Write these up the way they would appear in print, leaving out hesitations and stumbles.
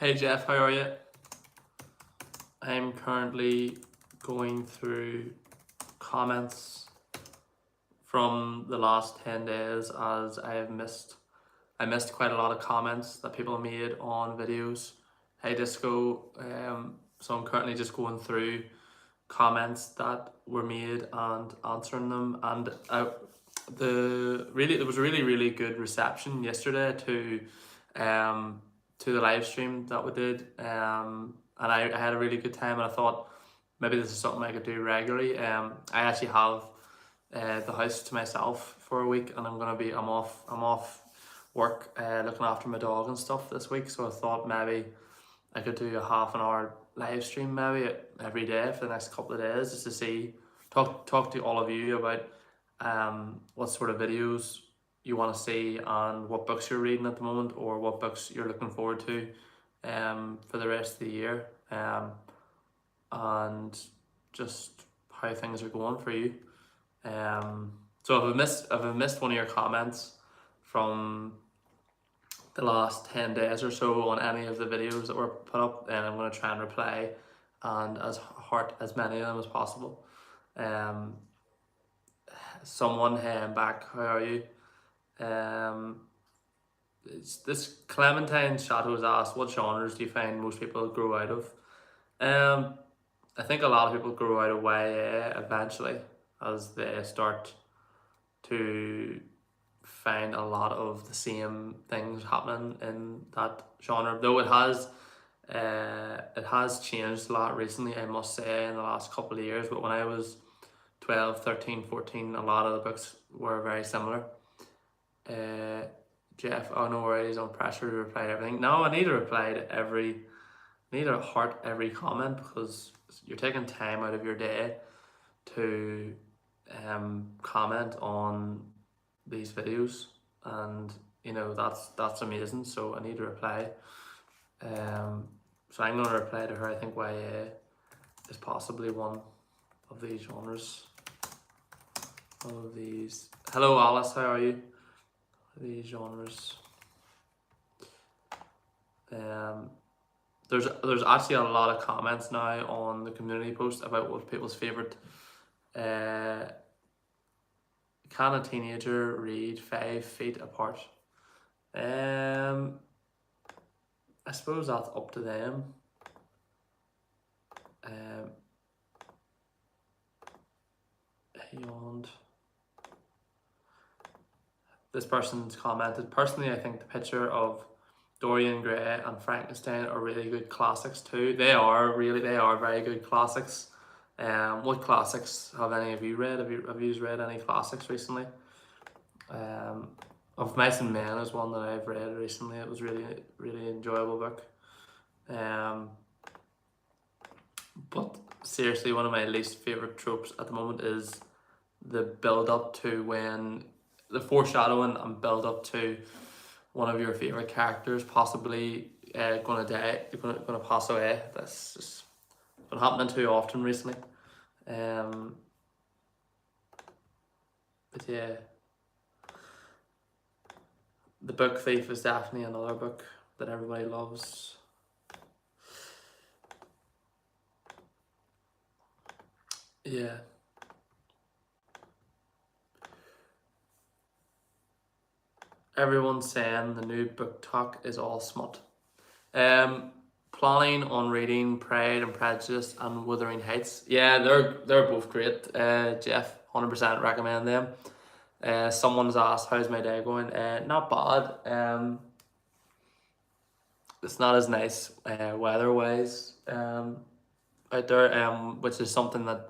Hey Jeff, how are you? I'm currently going through comments from the last 10 days as I missed quite a lot of comments that people made on videos. Hey Disco, so I'm currently just going through comments that were made and answering them, and there was a really good reception yesterday to the live stream that we did, and I had a really good time, and I thought maybe this is something I could do regularly. I actually have the house to myself for a week, and I'm off work, looking after my dog and stuff this week, so I thought maybe I could do a half an hour live stream maybe every day for the next couple of days, just to talk to all of you about what sort of videos you want to see and what books you're reading at the moment, or what books you're looking forward to for the rest of the year, and just how things are going for you. So if I've missed one of your comments from the last 10 days or so on any of the videos that were put up, then I'm going to try and reply and heart as many of them as possible. Someone, hey, I'm back, how are you? This Clementine Chateau has asked, what genres do you find most people grow out of? I think a lot of people grow out of YA eventually, as they start to find a lot of the same things happening in that genre, though it has changed a lot recently, I must say, in the last couple of years. But when I was 12, 13, 14, a lot of the books were very similar. Jeff, oh no worries, on pressure to reply to everything. No, I need to reply to need to heart every comment, because you're taking time out of your day to comment on these videos, and that's amazing, so I need to reply. So I'm going to reply to her. I think YA is possibly one of these genres. All of these. Hello Alice, how are you? These genres. There's actually a lot of comments now on the community post about what people's favourite can a teenager read 5 feet apart? I suppose that's up to them. Beyond. This person's commented, personally I think the picture of Dorian Gray and Frankenstein are really good classics too. They are very good classics. What classics have any of you read? Have you read any classics recently? Of Mice and Men is one that I've read recently. It was really enjoyable book. But seriously, one of my least favorite tropes at the moment is the build up to when the foreshadowing and build up to one of your favorite characters possibly gonna die, gonna pass away. That's just been happening too often recently. But yeah, The Book Thief is definitely another book that everybody loves. Yeah. Everyone's saying the new book talk is all smut. Planning on reading Pride and Prejudice and Wuthering Heights. Yeah, they're both great. Jeff, 100% recommend them. Someone's asked, how's my day going? Not bad. It's not as nice weather-wise out there, which is something that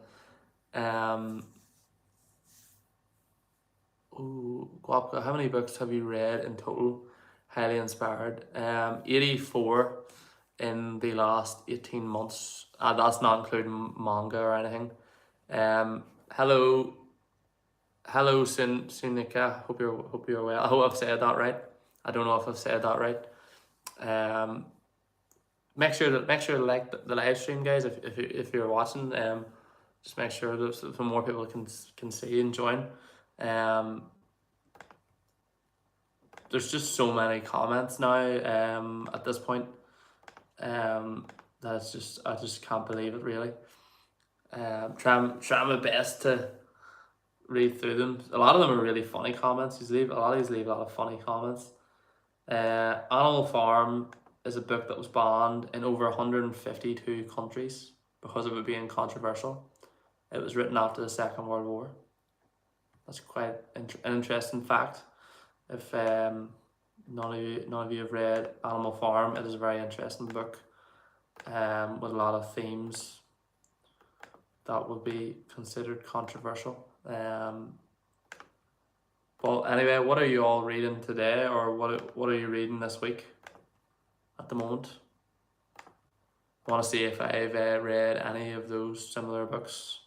Guapka, how many books have you read in total? Highly inspired. 84 in the last 18 months. That's not including manga or anything. Hello Sunika. Hope you're well. I hope I've said that right. I don't know if I've said that right. Make sure to like the live stream, guys. If you're watching, just make sure that so more people can see and join. There's just so many comments now at this point That's just I just can't believe it really. Trying my best to read through them. A lot of them are really funny comments. A lot of these leave a lot of funny comments. Animal Farm is a book that was banned in over 152 countries because of it being controversial. It was written after the Second World War. That's quite an interesting fact. If none of you have read Animal Farm, it is a very interesting book with a lot of themes that would be considered controversial. Well, anyway, what are you all reading today, or what are you reading this week at the moment? I want to see if I've read any of those similar books.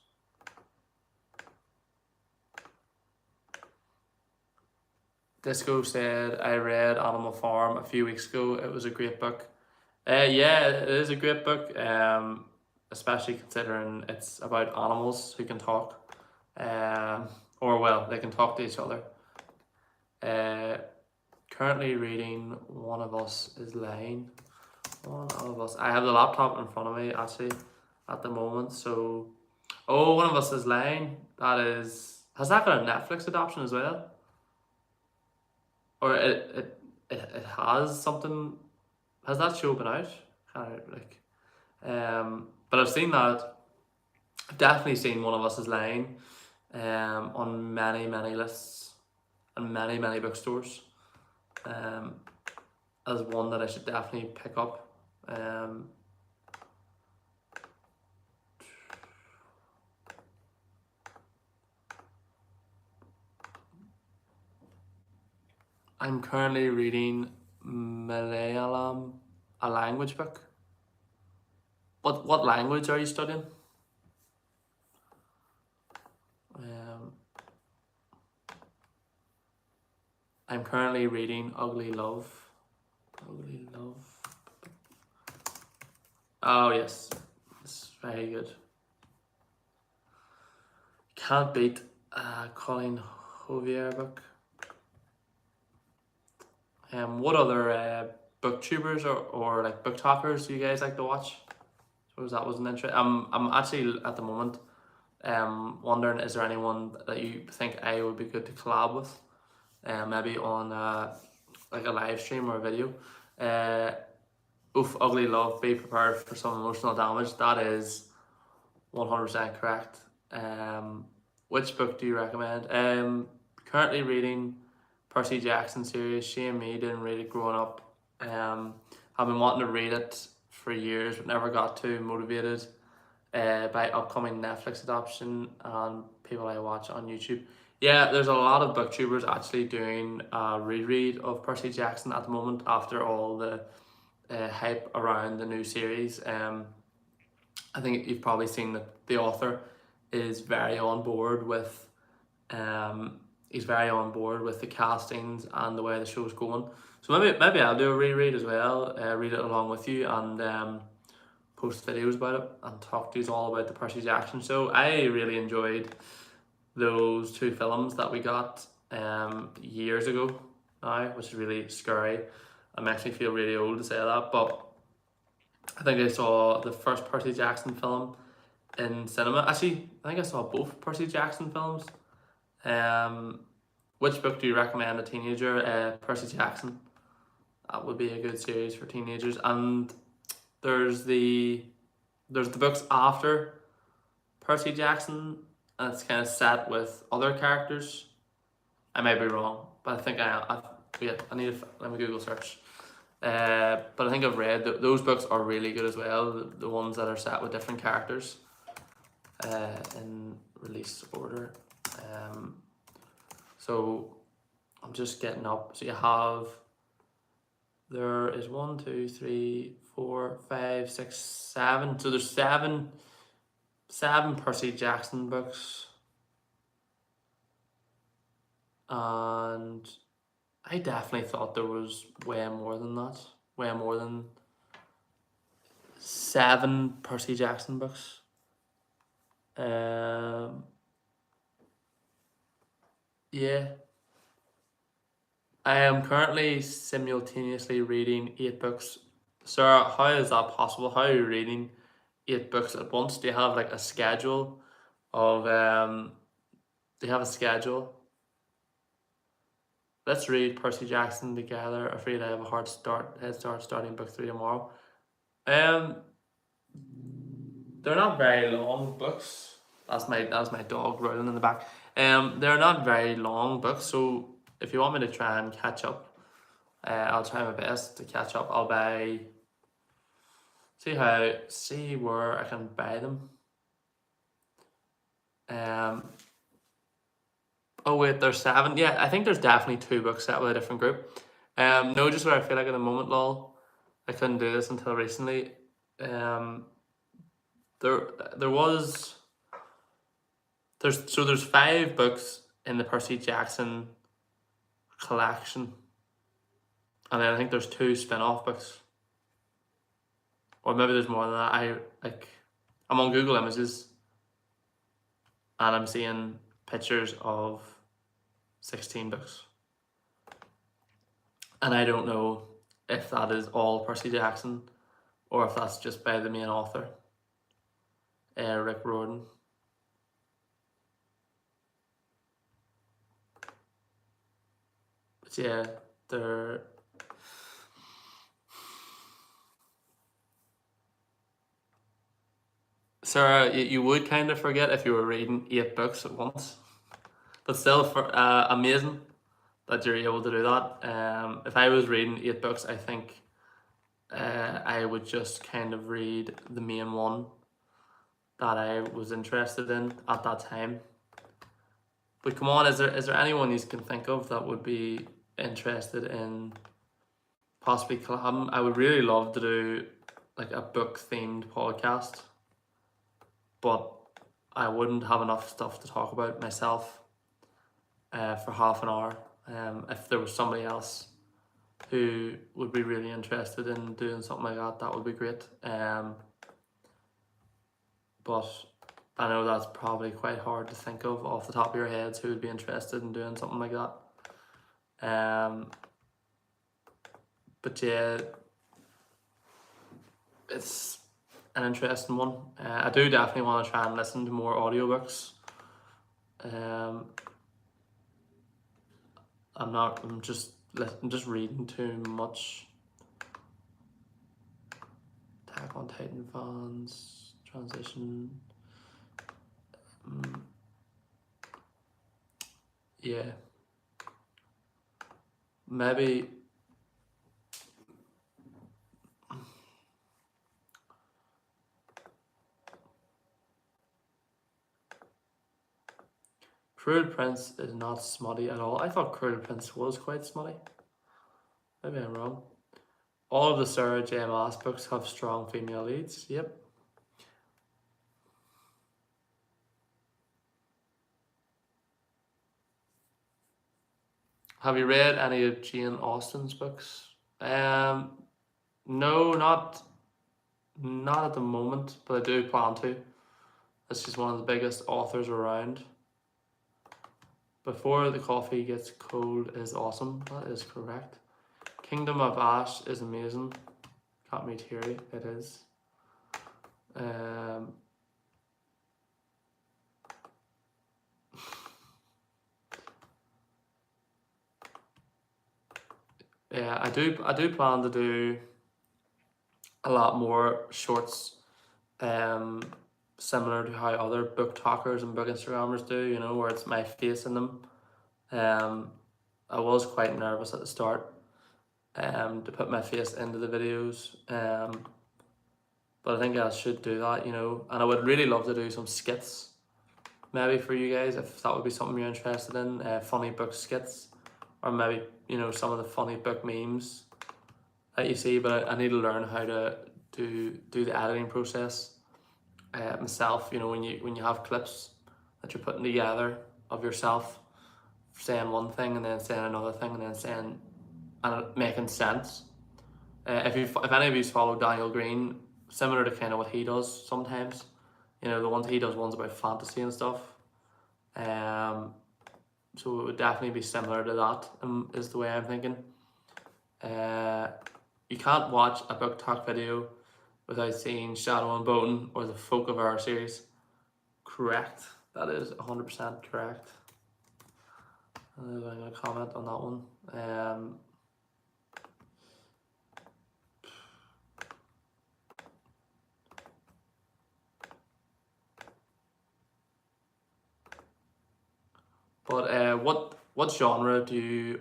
Disco said, I read Animal Farm a few weeks ago. It was a great book. Yeah, it is a great book, especially considering it's about animals who can talk. Or, well, they can talk to each other. Currently reading One of Us is Lying. One of Us. I have the laptop in front of me, actually, at the moment. So, One of Us is Lying. That is... Has that got a Netflix adaptation as well? Or it has something. Has that show been out? But I've seen that. I've definitely seen One of Us is Lying, on many lists and many bookstores, as one that I should definitely pick up. I'm currently reading Malayalam, a language book. What language are you studying? I'm currently reading Ugly Love. Ugly Love. Oh yes, it's very good. Can't beat Colin Hoover book. What other booktubers or like booktalkers do you guys like to watch? Suppose that was an interest. I'm actually at the moment wondering, is there anyone that you think I would be good to collab with? Maybe on like a live stream or a video. Ugly Love, be prepared for some emotional damage. That is 100% correct. Which book do you recommend? Currently reading Percy Jackson series. She and me didn't read it growing up. I've been wanting to read it for years, but never got to. Motivated by upcoming Netflix adoption and people I watch on YouTube. Yeah, there's a lot of booktubers actually doing a reread of Percy Jackson at the moment after all the hype around the new series. I think you've probably seen that the author is very on board with the castings and the way the show's going. So maybe I'll do a reread as well, read it along with you, and post videos about it and talk to you all about the Percy Jackson show. I really enjoyed those two films that we got years ago now, which is really scary. It makes me feel really old to say that, but I think I saw the first Percy Jackson film in cinema. Actually, I think I saw both Percy Jackson films. Which book do you recommend a teenager? Percy Jackson. That would be a good series for teenagers. And there's the books after Percy Jackson, and it's kind of set with other characters. I might be wrong, but I think I need to let me Google search. But I think I've read those books are really good as well. The ones that are set with different characters, in release order. So I'm just getting up. So there is 1, 2, 3, 4, 5, 6, 7. So there's seven Percy Jackson books, and I definitely thought there was way more than that. Way more than 7 Percy Jackson books. Yeah. I am currently simultaneously reading 8 books Sarah, how is that possible? How are you reading 8 books at once? Do you have like a schedule of do you have a schedule? Let's read Percy Jackson together. Afraid I have a head start starting book 3 tomorrow. Um they're not very long books. That's my dog rolling in the back. They're not very long books, so if you want me to try and catch up, I'll try my best to catch up. I'll buy see where I can buy them. Oh wait, there's 7. Yeah, I think there's definitely 2 books set with a different group. No, just what I feel like at the moment, lol. I couldn't do this until recently. Um, there there was there's 5 books in the Percy Jackson collection, and then I think there's 2 spin-off books, or maybe there's more than that. I'm on Google Images, and I'm seeing pictures of 16 books. And I don't know if that is all Percy Jackson or if that's just by the main author, Rick Riordan. But yeah, they're... Sarah, you would kind of forget if you were reading 8 books at once. But still, amazing that you're able to do that. If I was reading 8 books, I think I would just kind of read the main one that I was interested in at that time. But come on, is there anyone you can think of that would be interested in possibly collabing? I would really love to do like a book themed podcast, but I wouldn't have enough stuff to talk about myself for half an hour. If there was somebody else who would be really interested in doing something like that, that would be great. But I know that's probably quite hard to think of off the top of your heads who would be interested in doing something like that. But yeah, it's an interesting one. I do definitely want to try and listen to more audiobooks. I'm just reading too much. Attack on Titan fans, transition. Yeah. Maybe Cruel Prince is not smutty at all. I thought Cruel Prince was quite smutty. Maybe I'm wrong. All of the Sarah J. Maas books have strong female leads. Yep. Have you read any of Jane Austen's books? No, not at the moment, but I do plan to. She's one of the biggest authors around. Before the Coffee Gets Cold is awesome. That is correct. Kingdom of Ash is amazing. Got me teary. It is. Yeah, I do plan to do a lot more shorts, similar to how other book talkers and book Instagrammers do, you know, where it's my face in them. I was quite nervous at the start to put my face into the videos, but I think I should do that, you know, and I would really love to do some skits maybe for you guys if that would be something you're interested in, funny book skits, or maybe, you know, some of the funny book memes that you see, but I need to learn how to do the editing process myself, you know, when you have clips that you're putting together of yourself saying one thing and then saying another thing and then saying and making sense. If any of you follow Daniel Green, similar to kind of what he does sometimes, you know, the ones he does ones about fantasy and stuff. So it would definitely be similar to that, is the way I'm thinking. you can't watch a book talk video without seeing Shadow and Bone or the Folk of Our series. Correct. That is 100% correct. I'm going to comment on that one. But what genre do you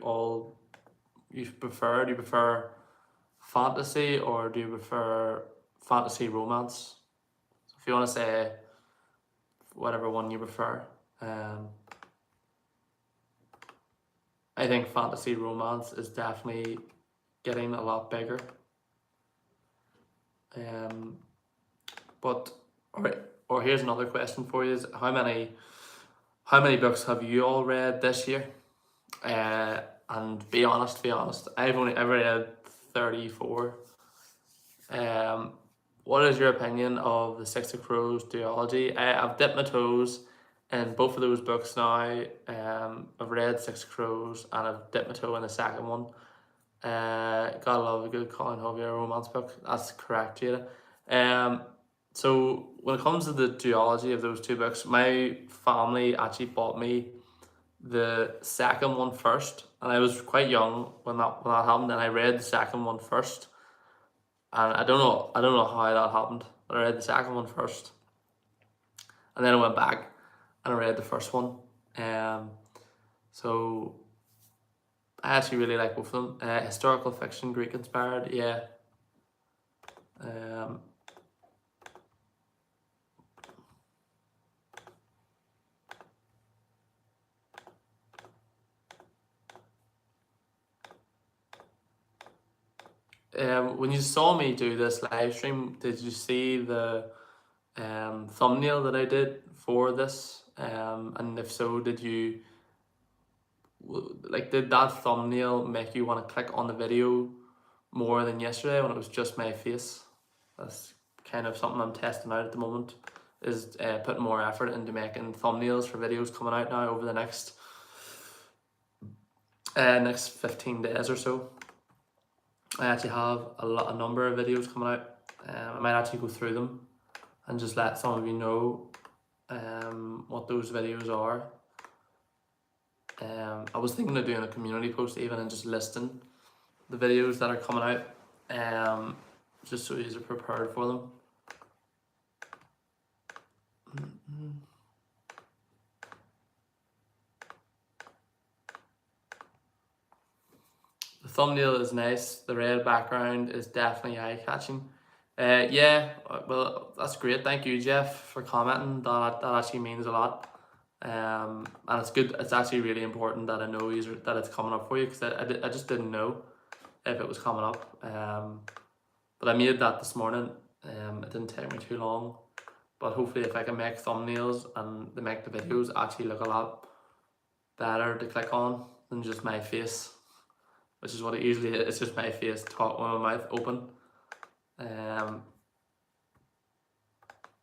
prefer? Do you prefer fantasy or do you prefer fantasy romance? So if you want to say whatever one you prefer, I think fantasy romance is definitely getting a lot bigger. But all right, or here's another question for you: is how many books have you all read this year? And be honest, I've read 34. What is your opinion of the Six of Crows duology? I've dipped my toes in both of those books now. I've read Six of Crows and I've dipped my toe in the second one. Gotta love a good Colin Hoover romance book. That's correct, Jada. So when it comes to the duology of those two books, my family actually bought me the second one first, and I was quite young when that happened, and I read the second one first. And I don't know how that happened, but I read the second one first, and then I went back and I read the first one. So I actually really like both of them. Historical fiction, Greek inspired, yeah. When you saw me do this live stream, did you see the thumbnail that I did for this? And if so, did that thumbnail make you want to click on the video more than yesterday when it was just my face? That's kind of something I'm testing out at the moment, is putting more effort into making thumbnails for videos coming out now over the next 15 days or so. I actually have a number of videos coming out. I might actually go through them and just let some of you know what those videos are. I was thinking of doing a community post even and just listing the videos that are coming out, just so you're prepared for them. The thumbnail is nice. The red background is definitely eye-catching. Yeah, well, that's great. Thank you, Jeff, for commenting. That actually means a lot. And it's good. It's actually really important that I know that it's coming up for you, because I just didn't know if it was coming up. But I made that this morning. It didn't take me too long. But hopefully, if I can make thumbnails and they make the videos actually look a lot better to click on than just my face, which is what it usually is. It's just my face talking with my mouth open,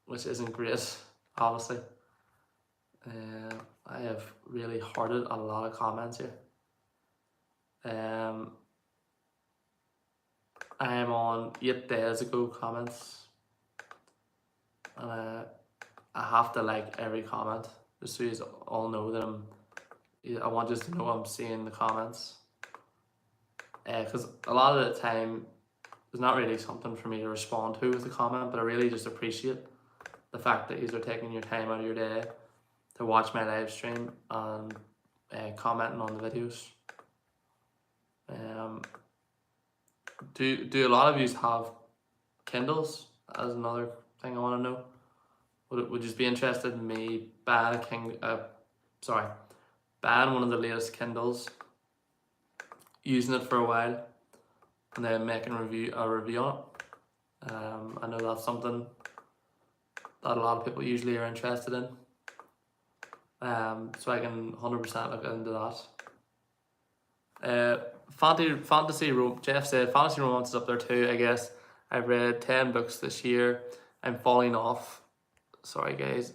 which isn't great, obviously. I have really hearted a lot of comments here. I am on 8 days ago comments, and I have to like every comment just so you all know that I want you to know I'm seeing the comments. Because a lot of the time there's not really something for me to respond to with a comment, but I really just appreciate the fact that you are taking your time out of your day to watch my live stream and commenting on the videos. Do a lot of you have Kindles? That is another thing I want to know. Would you be interested in me buying buying one of the latest Kindles, using it for a while, and then making a review on it? I know that's something that a lot of people usually are interested in. So I can 100% look into that. Jeff said fantasy romance is up there too, I guess. I've read 10 books this year. I'm falling off. Sorry guys.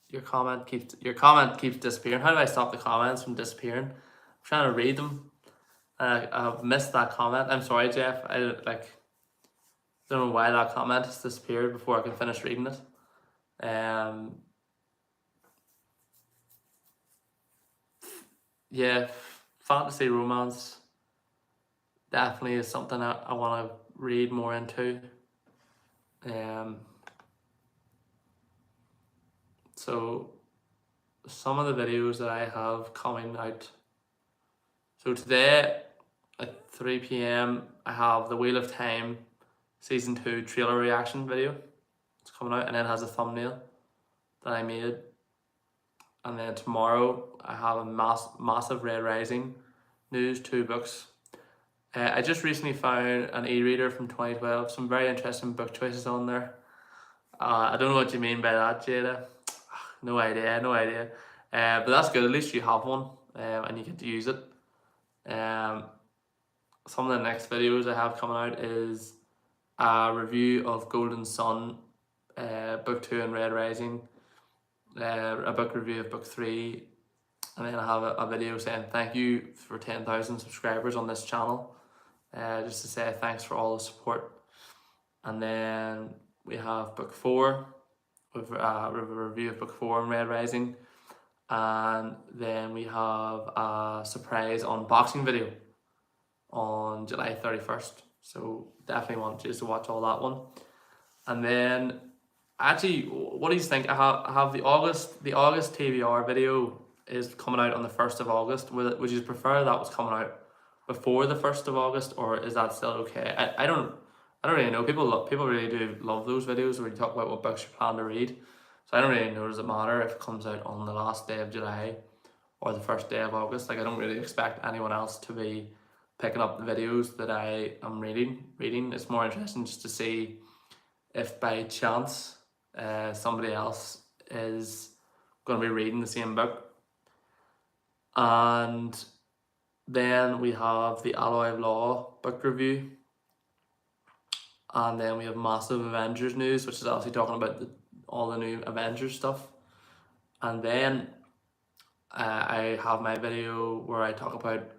Your comment keeps disappearing. How do I stop the comments from disappearing? I'm trying to read them. I've missed that comment. I'm sorry, Jeff. I don't know why that comment has disappeared before I can finish reading it. Yeah, fantasy romance definitely is something I want to read more into. So some of the videos that I have coming out. So today at 3 p.m. I have the Wheel of Time season 2 trailer reaction video. It's coming out, and then it has a thumbnail that I made. And then tomorrow I have a massive Red Rising news, 2 books. I just recently found an e-reader from 2012, some very interesting book choices on there. I don't know what you mean by that, Jada. No idea. But that's good, at least you have one, and you get to use it. Some of the next videos I have coming out is a review of Golden Sun, book 2 and Red Rising, a book review of book 3, and then I have a video saying thank you for 10,000 subscribers on this channel, just to say thanks for all the support. And then we have book 4 with a review of book 4 and Red Rising, and then we have a surprise unboxing video on July 31st, so definitely want you to watch all that one. And then actually, what do you think? I have the August TBR video is coming out on the 1st of August. Would you prefer that was coming out before the 1st of August, or is that still okay? I don't really know. People really do love those videos where you talk about what books you plan to read. So I don't really know, does it matter if it comes out on the last day of July or the 1st day of August? Like, I don't really expect anyone else to be picking up the videos that I am reading. It's more interesting just to see if by chance somebody else is going to be reading the same book. And then we have the Alloy of Law book review, and then we have massive Avengers news, which is obviously talking about all the new Avengers stuff. And then I have my video where I talk about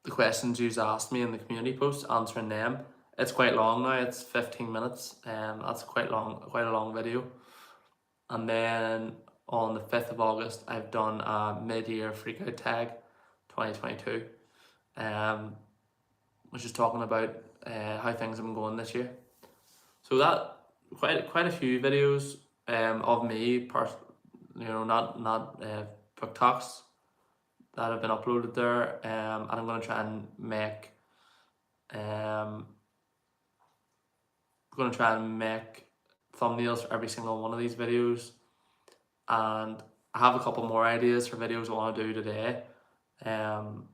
the questions you asked me in the community post, answering them. It's quite long now, it's 15 minutes, that's quite a long video. And then on the 5th of August, I've done a mid-year freakout tag 2022, which is talking about how things have been going this year. So that quite a few videos of me, not book talks that have been uploaded there, and I'm going to try and make thumbnails for every single one of these videos, and I have a couple more ideas for videos I want to do today,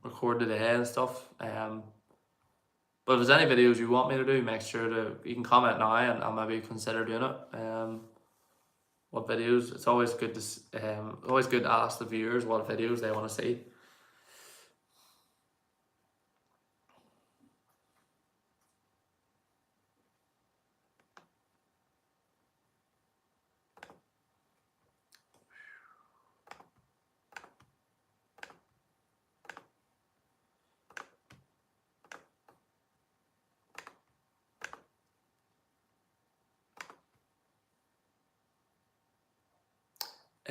record today and stuff. But if there's any videos you want me to do, make sure you can comment now, and I'll maybe consider doing it. What videos? It's always good to ask the viewers what videos they want to see.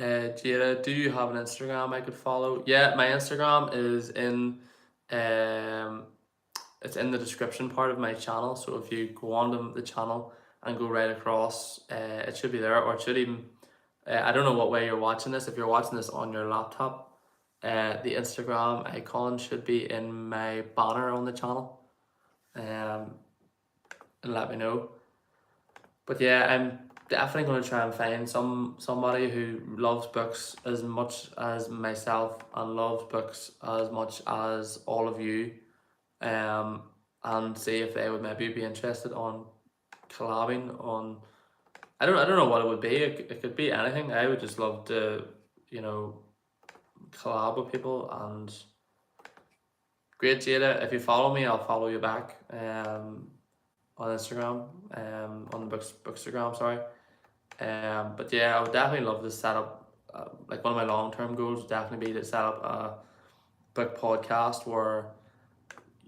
Jada, do you have an Instagram I could follow? Yeah, my Instagram is in it's in the description part of my channel. So if you go on the channel and go right across, it should be there, or it should even, I don't know what way you're watching this. If you're watching this on your laptop, the Instagram icon should be in my banner on the channel, and let me know. But yeah, I'm definitely going to try and find somebody who loves books as much as myself and loves books as much as all of you, and see if they would maybe be interested on collabing on. I don't know what it would be. It could be anything. I would just love to, collab with people. And great, Jada. If you follow me, I'll follow you back. On Instagram, on the Bookstagram, sorry. But yeah, I would definitely love to set up, like one of my long-term goals would definitely be to set up a book podcast where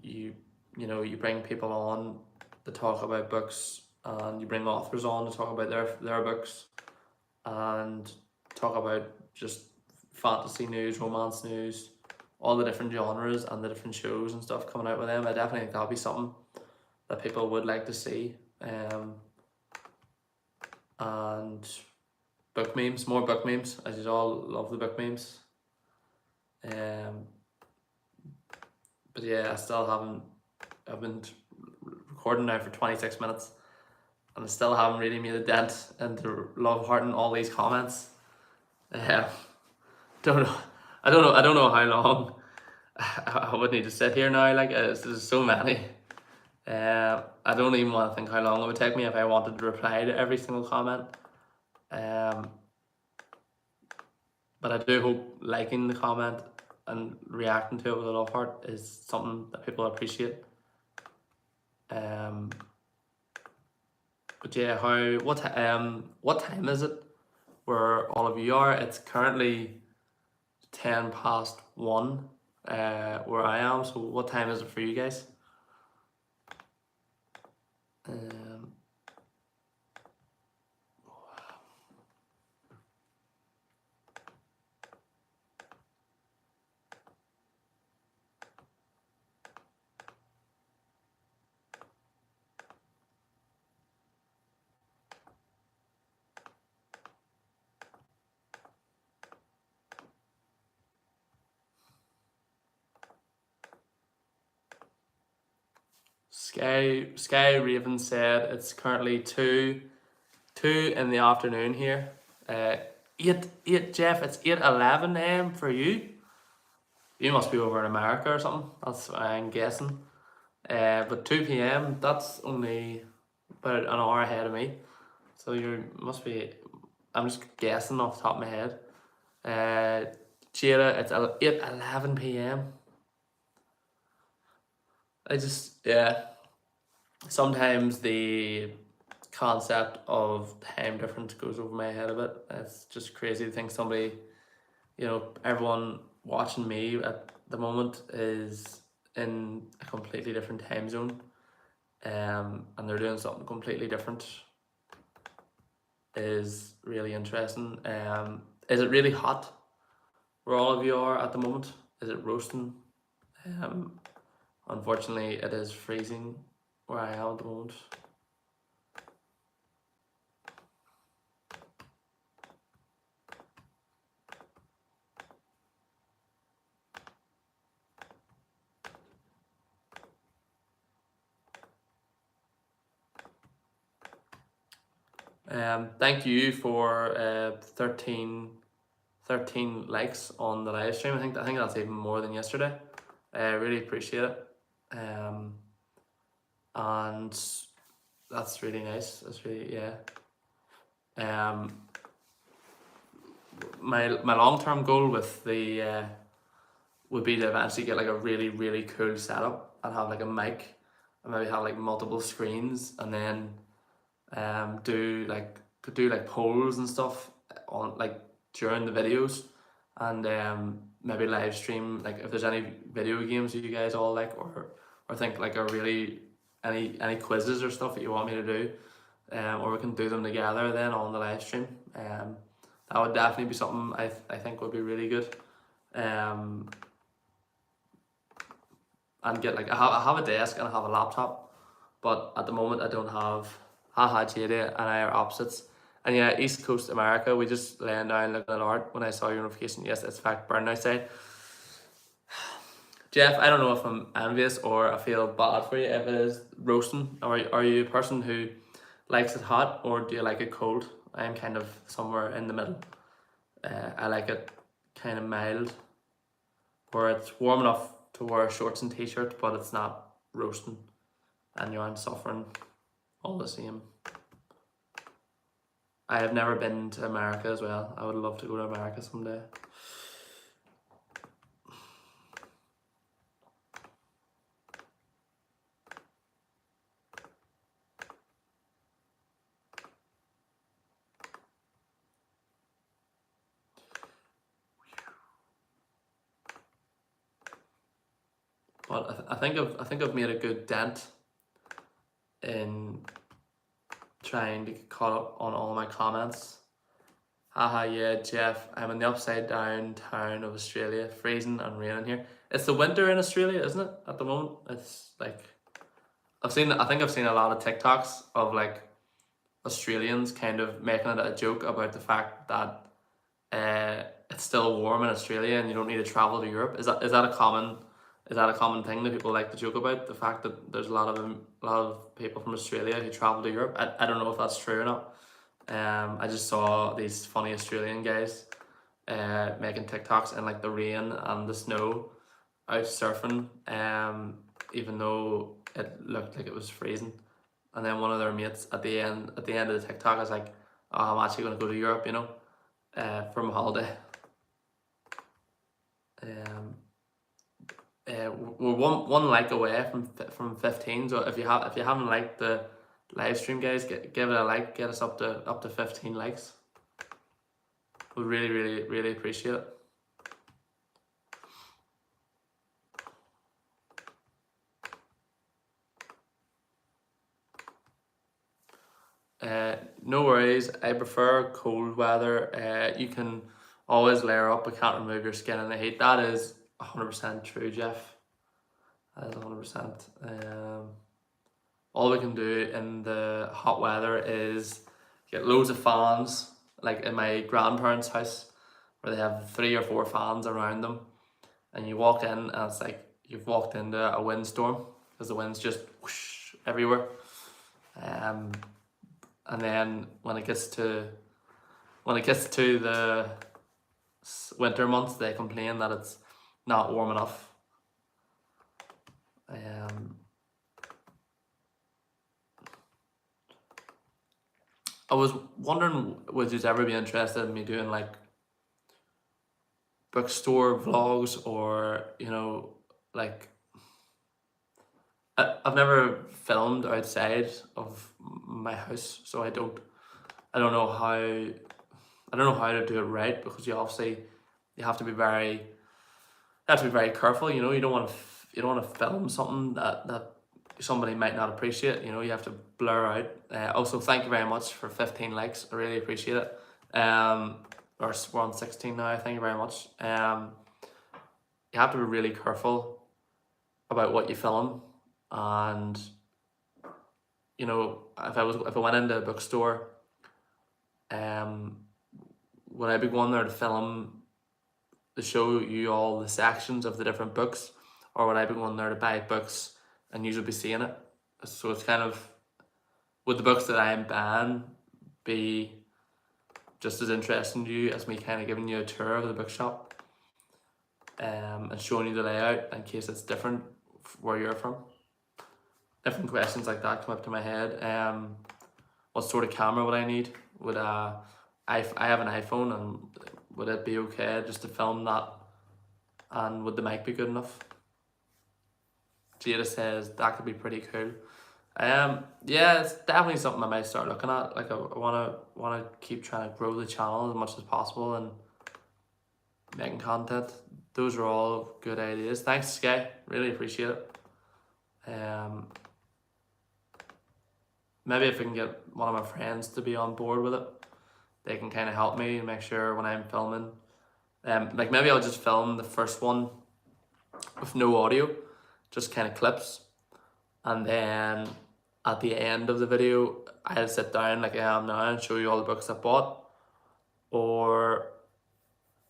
you you bring people on to talk about books, and you bring authors on to talk about their books, and talk about just fantasy news, romance news, all the different genres and the different shows and stuff coming out with them. I definitely think that'll be something that people would like to see. And book memes, more book memes, as you all love the book memes. But yeah, I've been recording now for 26 minutes, and I still haven't really made a dent into love hearting all these comments. Don't know. I don't know how long I would need to sit here now. Like, there's so many. I don't even want to think how long it would take me if I wanted to reply to every single comment. But I do hope liking the comment and reacting to it with a love heart is something that people appreciate. But yeah, what time is it where all of you are? It's currently 1:10 where I am. So what time is it for you guys? Sky Raven said it's currently two in the afternoon here. 8 Jeff, it's 8:11 a.m. for you. You must be over in America or something. That's what I'm guessing. But 2 p.m. that's only about an hour ahead of me. So you must be. I'm just guessing off the top of my head. Jada, it's 8:11 p.m. Sometimes the concept of time difference goes over my head a bit. It's just crazy to think somebody, everyone watching me at the moment is in a completely different time zone, and they're doing something completely different. Is really interesting. Is it really hot where all of you are at the moment? Is it roasting? Unfortunately, it is freezing where I am at the moment. Thank you for 13 likes on the live stream. I think that's even more than yesterday. I really appreciate it. And that's really nice. That's really, yeah. My long-term goal with the would be to eventually get like a really, really cool setup and have like a mic and maybe have like multiple screens, and then do like polls and stuff on like during the videos, and maybe live stream like if there's any video games you guys all like, or think like are really any quizzes or stuff that you want me to do, or we can do them together then on the live stream. That would definitely be something I think would be really good. And get like I have a desk and I have a laptop, but at the moment I don't have. Haha, Jada and I are opposites. And yeah, East Coast America, we just laying down looking at art when I saw your notification. Yes, it's in fact burning outside. Jeff, I don't know if I'm envious or I feel bad for you if it is roasting. Or are you a person who likes it hot, or do you like it cold? I'm kind of somewhere in the middle. I like it kind of mild, where it's warm enough to wear shorts and t-shirt, but it's not roasting and you aren't suffering all the same. I have never been to America as well. I would love to go to America someday. but I think I've made a good dent in trying to get caught up on all my comments. Haha, yeah, Jeff, I'm in the upside down town of Australia, freezing and raining here. It's the winter in Australia, isn't it? At the moment, it's like I think I've seen a lot of TikToks of like Australians kind of making it a joke about the fact that it's still warm in Australia and you don't need to travel to Europe. Is that a common thing that people like to joke about? The fact that there's a lot of people from Australia who travel to Europe. I don't know if that's true or not. I just saw these funny Australian guys making TikToks in like the rain and the snow out surfing, even though it looked like it was freezing. And then one of their mates at the end of the TikTok is like, "Oh, I'm actually gonna go to Europe, you know, for my holiday." Um, we're one like away from 15. So if you haven't liked the live stream, guys, give it a like, get us up to 15 likes. We really appreciate it. No worries. I prefer cold weather. You can always layer up, but can't remove your skin in the heat. That is 100% true, Jeff. That is 100%. All we can do in the hot weather is get loads of fans, like in my grandparents' house, where they have 3 or 4 fans around them, and you walk in and it's like you've walked into a windstorm because the wind's just whoosh everywhere. And then when it gets to the winter months, they complain that it's not warm enough. I was wondering, would you ever be interested in me doing like bookstore vlogs, or like I've never filmed outside of my house, so I don't know how to do it right, because you have to be very careful. You don't want to film something that somebody might not appreciate. You have to blur out. Also, thank you very much for 15 likes. I really appreciate it. Or we're on 16 now. Thank you very much. You have to be really careful about what you film, and if I went into a bookstore, would I be going there to film, to show you all the sections of the different books, or would I be going there to buy books and usually be seeing it? So it's kind of, would the books that I am buying be just as interesting to you as me kind of giving you a tour of the bookshop, and showing you the layout in case it's different where you're from? Different questions like that come up to my head. What sort of camera would I need? Would I have an iPhone, and would it be okay just to film that? And would the mic be good enough? Jada says that could be pretty cool. Yeah, it's definitely something I might start looking at. Like I wanna keep trying to grow the channel as much as possible and making content. Those are all good ideas. Thanks, Sky. Really appreciate it. Maybe if I can get one of my friends to be on board with it, they can kind of help me and make sure when I'm filming. Like maybe I'll just film the first one with no audio, just kind of clips, and then at the end of the video I'll sit down like I am now and show you all the books I bought, or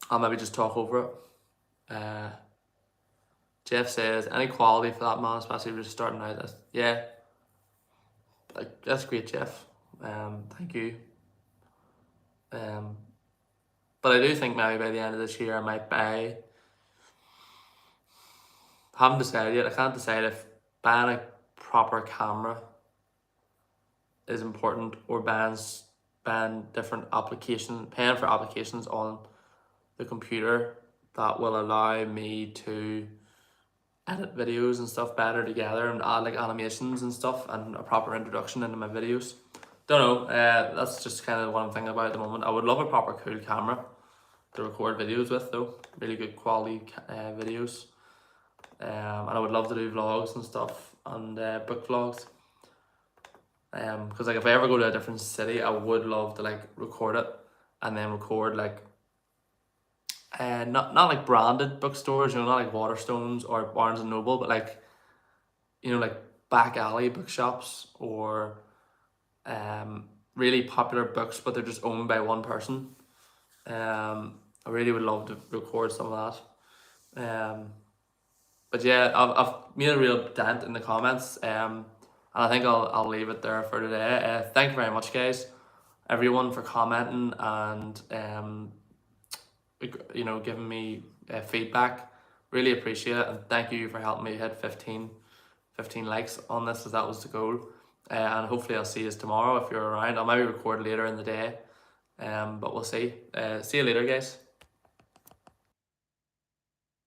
I'll maybe just talk over it. Jeff says, any quality for that, man, especially if you're starting out. Yeah, that's great, Jeff. Thank you. But I do think maybe by the end of this year I might buy. Haven't decided yet. I can't decide if buying a proper camera is important, or buying different applications, paying for applications on the computer that will allow me to edit videos and stuff better together and add like animations and stuff and a proper introduction into my videos. Don't know. That's just kind of what I'm thinking about at the moment. I would love a proper cool camera to record videos with, though. Really good quality videos. and I would love to do vlogs and stuff, and book vlogs. Because like if I ever go to a different city, I would love to like record it, and then record like not like branded bookstores, not like Waterstones or Barnes and Noble, but like like back alley bookshops, or really popular books, but they're just owned by one person. I really would love to record some of that. But yeah, I've made a real dent in the comments. And I think I'll leave it there for today. Thank you very much, guys, everyone, for commenting and giving me feedback. Really appreciate it, and thank you for helping me hit 15 likes on this, as that was the goal. And hopefully I'll see you tomorrow if you're around. I'll maybe record later in the day, but we'll see. See you later, guys.